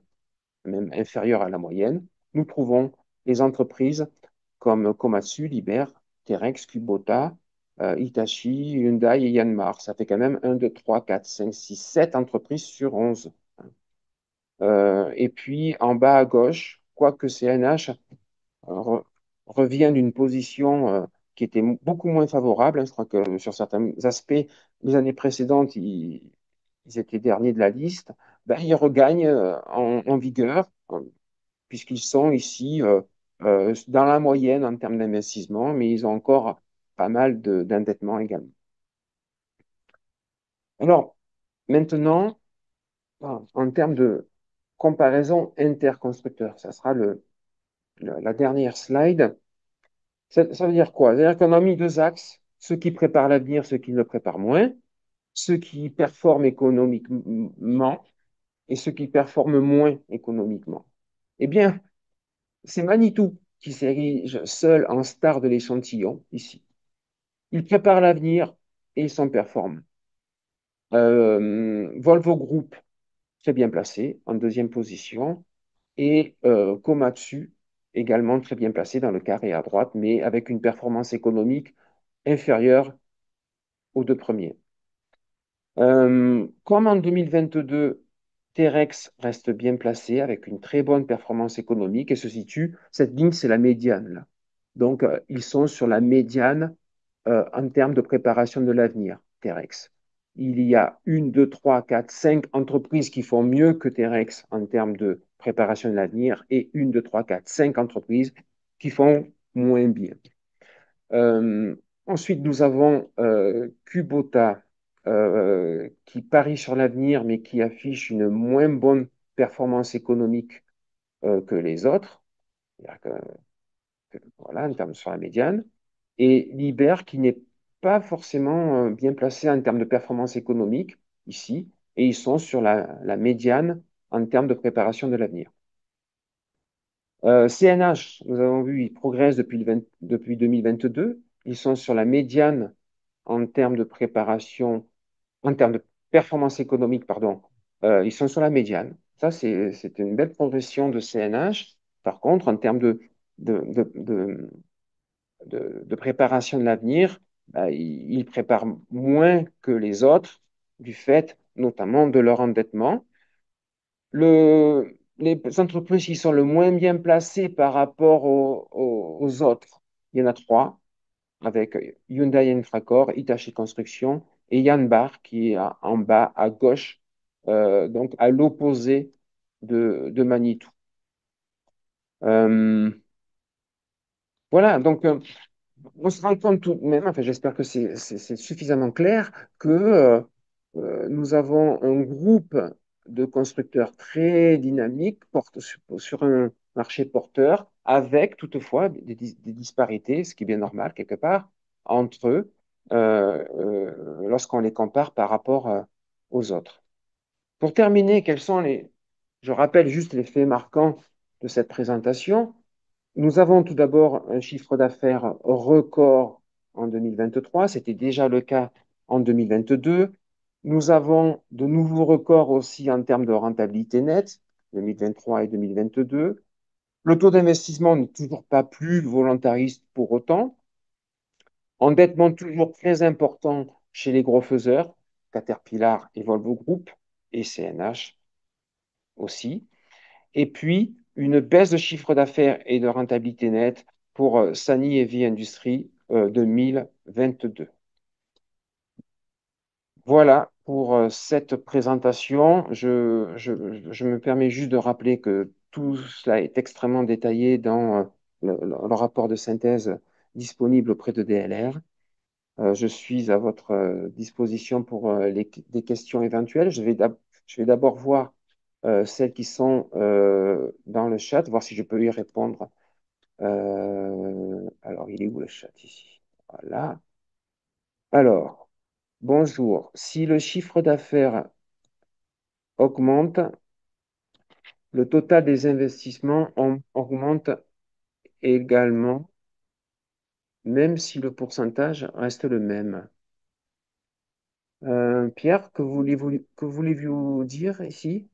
même inférieurs à la moyenne, nous trouvons les entreprises comme Komatsu, Liber, Terex, Kubota, Hitachi, Hyundai et Yanmar. Ça fait quand même 1, 2, 3, 4, 5, 6, 7 entreprises sur 11. Et puis en bas à gauche, quoique CNH re- revient d'une position qui était beaucoup moins favorable, hein. Je crois que sur certains aspects, les années précédentes, ils étaient derniers de la liste. Ben, ils regagnent en vigueur, puisqu'ils sont ici dans la moyenne en termes d'investissement, mais ils ont encore pas mal d'endettement également. Alors, maintenant, en termes de comparaison interconstructeur, ça sera la dernière slide. Ça veut dire quoi? C'est-à-dire qu'on a mis deux axes, ceux qui préparent l'avenir, ceux qui le préparent moins, ceux qui performent économiquement et ceux qui performent moins économiquement. Eh bien, c'est Manitou qui s'érige seul en star de l'échantillon ici. Ils préparent l'avenir et ils sont performants. Volvo Group, très bien placé, en deuxième position, et Komatsu, également très bien placé dans le carré à droite, mais avec une performance économique inférieure aux deux premiers. Comme en 2022, Terex reste bien placé avec une très bonne performance économique et se situe, cette ligne, c'est la médiane là. Donc, ils sont sur la médiane en termes de préparation de l'avenir, Terex. Il y a une, deux, trois, quatre, cinq entreprises qui font mieux que Terex en termes de préparation de l'avenir et une, deux, trois, quatre, cinq entreprises qui font moins bien. Ensuite, nous avons Kubota qui parie sur l'avenir, mais qui affiche une moins bonne performance économique que les autres, voilà, en termes sur la médiane, et Liber qui n'est pas forcément bien placé en termes de performance économique ici, et ils sont sur la médiane en termes de préparation de l'avenir. CNH, nous avons vu, ils progressent depuis 2022. Ils sont sur la médiane en termes de préparation, en termes de performance économique, pardon. Ils sont sur la médiane. Ça, c'est une belle progression de CNH. Par contre, en termes de, de, de, de préparation de l'avenir, bah, ils préparent moins que les autres du fait notamment de leur endettement. Les entreprises qui sont le moins bien placées par rapport aux autres, il y en a trois, avec Hyundai Infracore, Hitachi Construction et Yanbar qui est en bas à gauche, donc à l'opposé de Manitou. Euh, voilà, donc on se rend compte tout de même, enfin j'espère que c'est suffisamment clair, que nous avons un groupe de constructeurs très dynamiques sur un marché porteur, avec toutefois des disparités, ce qui est bien normal quelque part, entre eux, lorsqu'on les compare par rapport aux autres. Pour terminer, je rappelle juste les faits marquants de cette présentation. Nous avons tout d'abord un chiffre d'affaires record en 2023. C'était déjà le cas en 2022. Nous avons de nouveaux records aussi en termes de rentabilité nette, 2023 et 2022. Le taux d'investissement n'est toujours pas plus volontariste pour autant. Endettement toujours très important chez les gros faiseurs, Caterpillar et Volvo Group, et CNH aussi. Et puis, une baisse de chiffre d'affaires et de rentabilité nette pour Sany Heavy Industries 2022. Voilà pour cette présentation. Je me permets juste de rappeler que tout cela est extrêmement détaillé dans le rapport de synthèse disponible auprès de DLR. Je suis à votre disposition pour des questions éventuelles. Je vais d'abord voir celles qui sont dans le chat, voir si je peux y répondre. Alors, il est où le chat ici? Voilà. Alors, bonjour. Si le chiffre d'affaires augmente, le total des investissements augmente également, même si le pourcentage reste le même. Pierre, que voulez-vous dire ici?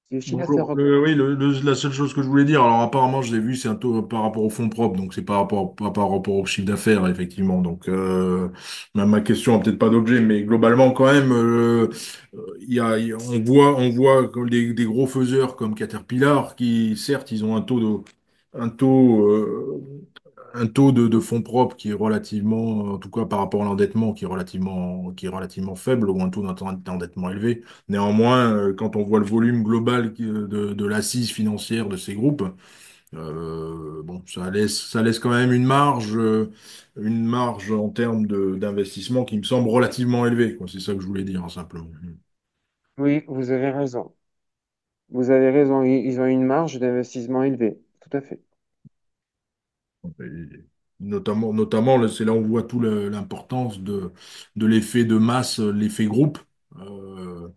Si le chiffre d'affaires Bonjour. Oui, la seule chose que je voulais dire, alors apparemment, je l'ai vu, c'est un taux par rapport au fonds propres, donc c'est pas par rapport au chiffre d'affaires, effectivement. Donc, ma question a peut-être pas d'objet, mais globalement, quand même, on voit comme des gros faiseurs comme Caterpillar qui, certes, ils ont un taux, euh, un taux de fonds propres qui est relativement, en tout cas par rapport à l'endettement, qui est relativement faible, ou un taux d'endettement élevé. Néanmoins, quand on voit le volume global de l'assise financière de ces groupes, bon, ça laisse quand même une marge en termes d'investissement qui me semble relativement élevée, quoi. C'est ça que je voulais dire, hein, simplement. Oui, vous avez raison. Vous avez raison. Ils ont une marge d'investissement élevée. Tout à fait. Et notamment, là, c'est là où on voit l'importance de l'effet de masse, l'effet groupe. Euh,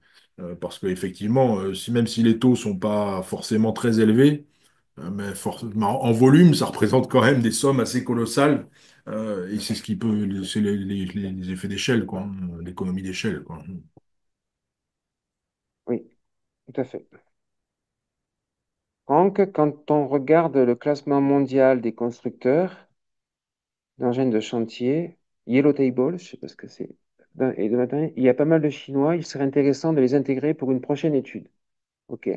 Parce qu'effectivement, même si les taux sont pas forcément très élevés, mais en volume, ça représente quand même des sommes assez colossales. Et c'est ce qui peut, c'est les effets d'échelle, quoi, hein, l'économie d'échelle, quoi. Oui, tout à fait. Franck, quand on regarde le classement mondial des constructeurs d'engins de chantier, Yellow Table, je sais pas ce que c'est, et de matin, il y a pas mal de Chinois. Il serait intéressant de les intégrer pour une prochaine étude. OK.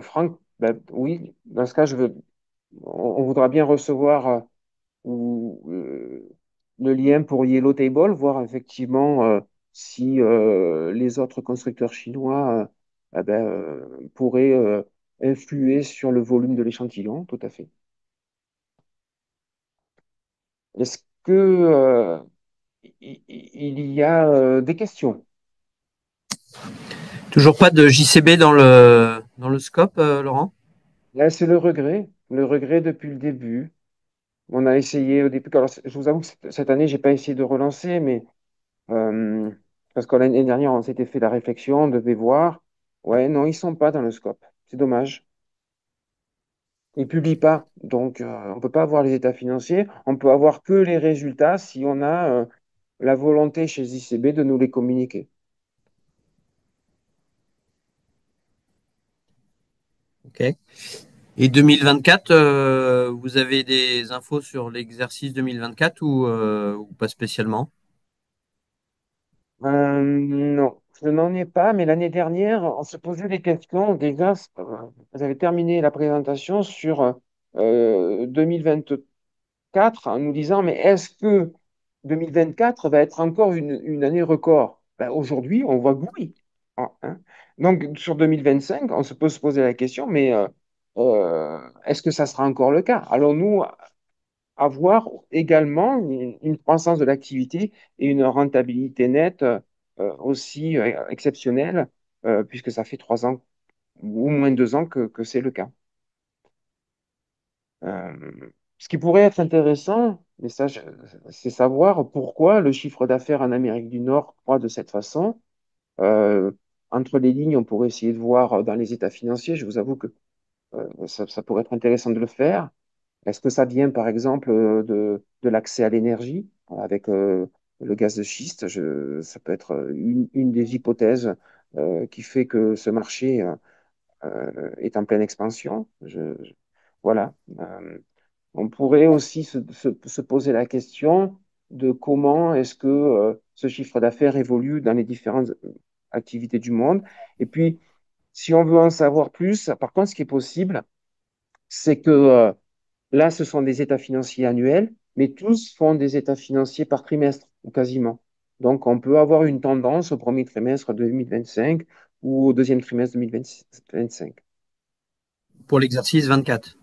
Franck, ben, oui, dans ce cas, on voudra bien recevoir le lien pour Yellow Table, voir effectivement si les autres constructeurs chinois pourraient influer sur le volume de l'échantillon, tout à fait. Est-ce que il y a des questions? Toujours pas de JCB dans le scope, Laurent? Là, c'est le regret depuis le début. On a essayé au début. Alors, je vous avoue que cette année, j'ai pas essayé de relancer, mais Euh, parce que l'année dernière, on s'était fait la réflexion, on devait voir. Ouais, non, ils sont pas dans le scope. C'est dommage. Ils publient pas. Donc, on peut pas avoir les états financiers. On peut avoir que les résultats si on a la volonté chez ICB de nous les communiquer. Ok. Et 2024, vous avez des infos sur l'exercice 2024 ou pas spécialement? Non, je n'en ai pas, mais l'année dernière, on se posait des questions. Déjà, vous avez terminé la présentation sur 2024 en nous disant, mais est-ce que 2024 va être encore une année record? Ben, aujourd'hui, on voit que oui. Ah, hein. Donc, sur 2025, on se peut se poser la question, mais est-ce que ça sera encore le cas? Allons-nous avoir également une croissance de l'activité et une rentabilité nette aussi exceptionnelle, puisque ça fait 3 ans ou moins de 2 ans que c'est le cas. Ce qui pourrait être intéressant, mais ça, c'est savoir pourquoi le chiffre d'affaires en Amérique du Nord croît de cette façon. Euh, Entre les lignes, on pourrait essayer de voir dans les états financiers. Je vous avoue que ça pourrait être intéressant de le faire. Est-ce que ça vient, par exemple, de l'accès à l'énergie avec le gaz de schiste? Ça peut être une des hypothèses qui fait que ce marché est en pleine expansion. Voilà. On pourrait aussi se poser la question de comment est-ce que ce chiffre d'affaires évolue dans les différentes activités du monde. Et puis, si on veut en savoir plus, par contre, ce qui est possible, c'est que là, ce sont des états financiers annuels, mais tous font des états financiers par trimestre, ou quasiment. Donc, on peut avoir une tendance au premier trimestre de 2025 ou au deuxième trimestre de 2025. Pour l'exercice 24.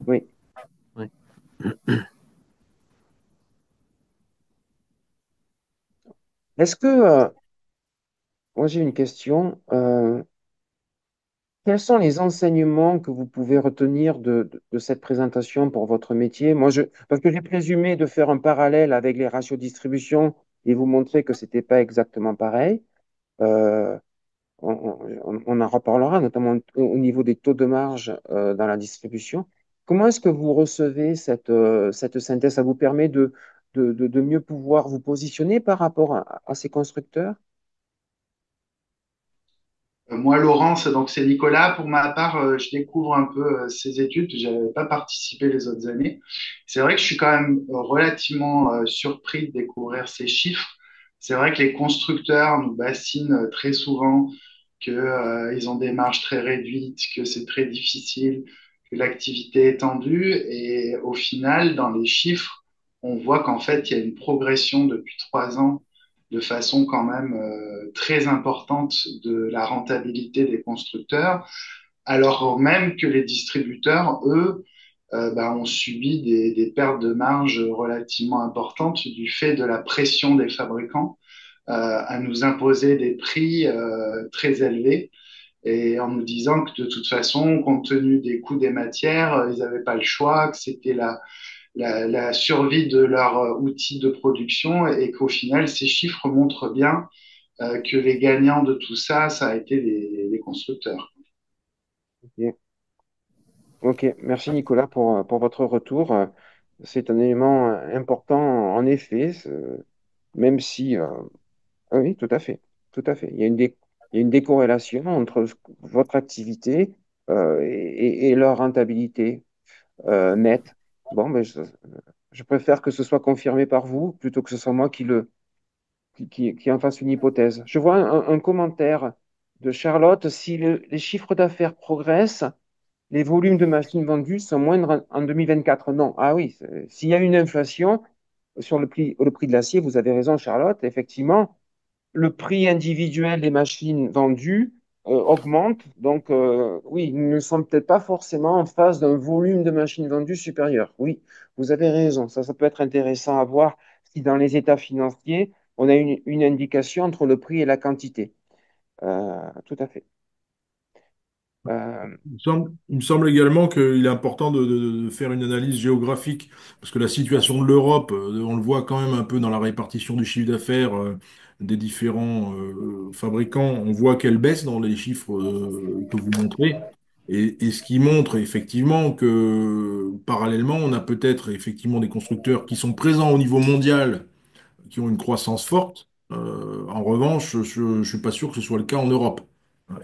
Oui. Ouais. Est-ce que, moi j'ai une question, quels sont les enseignements que vous pouvez retenir de cette présentation pour votre métier? Parce que j'ai présumé de faire un parallèle avec les ratios de distribution et vous montrer que ce n'était pas exactement pareil. Euh, on en reparlera, notamment au niveau des taux de marge dans la distribution. Comment est-ce que vous recevez cette synthèse? Ça vous permet de mieux pouvoir vous positionner par rapport à ces constructeurs? Moi, Laurence, donc c'est Nicolas. Pour ma part, je découvre un peu ces études. Je n'avais pas participé les autres années. C'est vrai que je suis quand même relativement surpris de découvrir ces chiffres. C'est vrai que les constructeurs nous bassinent très souvent que, ils ont des marges très réduites, que c'est très difficile, que l'activité est tendue. Et au final, dans les chiffres, on voit qu'en fait, il y a une progression depuis 3 ans de façon quand même très importante de la rentabilité des constructeurs, alors même que les distributeurs, eux, ont subi des pertes de marge relativement importantes du fait de la pression des fabricants à nous imposer des prix très élevés et en nous disant que de toute façon, compte tenu des coûts des matières, ils n'avaient pas le choix, que c'était la survie de leur outil de production et qu'au final, ces chiffres montrent bien que les gagnants de tout ça, ça a été les constructeurs. Ok, Ok. Merci Nicolas pour votre retour. C'est un élément important en effet, même si, ah oui, tout à fait, tout à fait. Il y a une décorrélation entre votre activité et leur rentabilité nette. Bon, ben, je préfère que ce soit confirmé par vous plutôt que ce soit moi qui en fasse une hypothèse. Je vois un commentaire de Charlotte. Si les chiffres d'affaires progressent, les volumes de machines vendues sont moindres en 2024. Non. Ah oui, s'il y a une inflation sur le prix de l'acier, vous avez raison, Charlotte. Effectivement, le prix individuel des machines vendues augmente. Donc, oui, nous ne sommes peut-être pas forcément en face d'un volume de machines vendues supérieur. Oui, vous avez raison. Ça peut être intéressant à voir si dans les états financiers, on a une indication entre le prix et la quantité. Tout à fait. Euh, Il me semble également qu'il est important de faire une analyse géographique, parce que la situation de l'Europe, on le voit quand même un peu dans la répartition du chiffre d'affaires des différents fabricants. On voit qu'elle baisse dans les chiffres que vous montrez, et ce qui montre effectivement que parallèlement, on a peut-être effectivement des constructeurs qui sont présents au niveau mondial qui ont une croissance forte. En revanche, je ne suis pas sûr que ce soit le cas en Europe.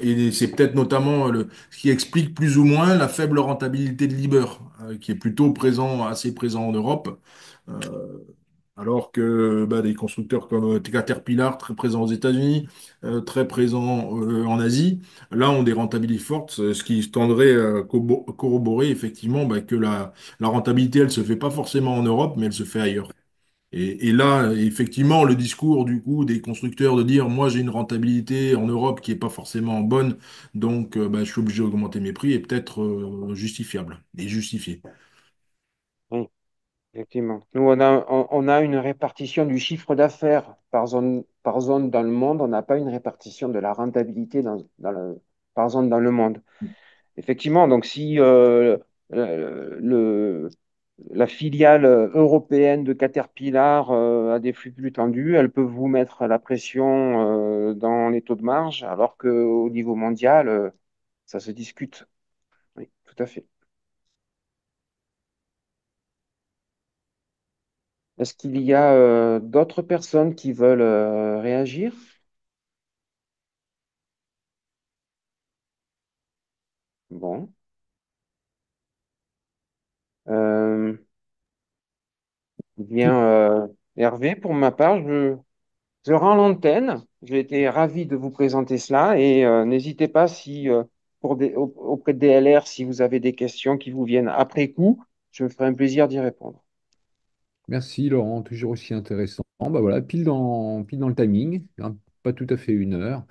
Et c'est peut-être notamment ce qui explique plus ou moins la faible rentabilité de Liber, qui est plutôt présent, assez présent en Europe, euh, alors que bah, des constructeurs comme Caterpillar, très présents aux États-Unis, très présents en Asie, là ont des rentabilités fortes, ce qui tendrait à corroborer effectivement bah, que la rentabilité, elle se fait pas forcément en Europe, mais elle se fait ailleurs. Et là, effectivement, le discours du coup des constructeurs de dire moi j'ai une rentabilité en Europe qui est pas forcément bonne, donc bah, je suis obligé d'augmenter mes prix est peut-être justifiable et justifié. oui. Effectivement. Nous, on a une répartition du chiffre d'affaires par zone dans le monde. On n'a pas une répartition de la rentabilité par zone dans le monde. Effectivement, donc si la filiale européenne de Caterpillar a des flux plus tendus, elle peut vous mettre la pression dans les taux de marge, alors qu'au niveau mondial, ça se discute. Oui, tout à fait. Est-ce qu'il y a d'autres personnes qui veulent réagir? Bon. Euh, Tout- Bien, Hervé, pour ma part, je rends l'antenne. J'ai été ravi de vous présenter cela et n'hésitez pas si, auprès de DLR, si vous avez des questions qui vous viennent après coup, je me ferai un plaisir d'y répondre. Merci Laurent, toujours aussi intéressant. Bah voilà, pile dans le timing, hein, pas tout à fait 1 heure.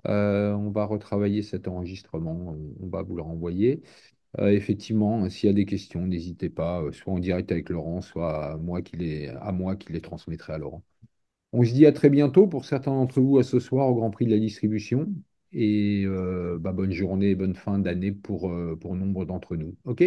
On va retravailler cet enregistrement, on va vous le renvoyer. Effectivement, s'il y a des questions, n'hésitez pas, soit en direct avec Laurent, soit à moi qui les transmettrai à Laurent. On se dit à très bientôt pour certains d'entre vous à ce soir au Grand Prix de la distribution. Et bonne journée, bonne fin d'année pour nombre d'entre nous. OK?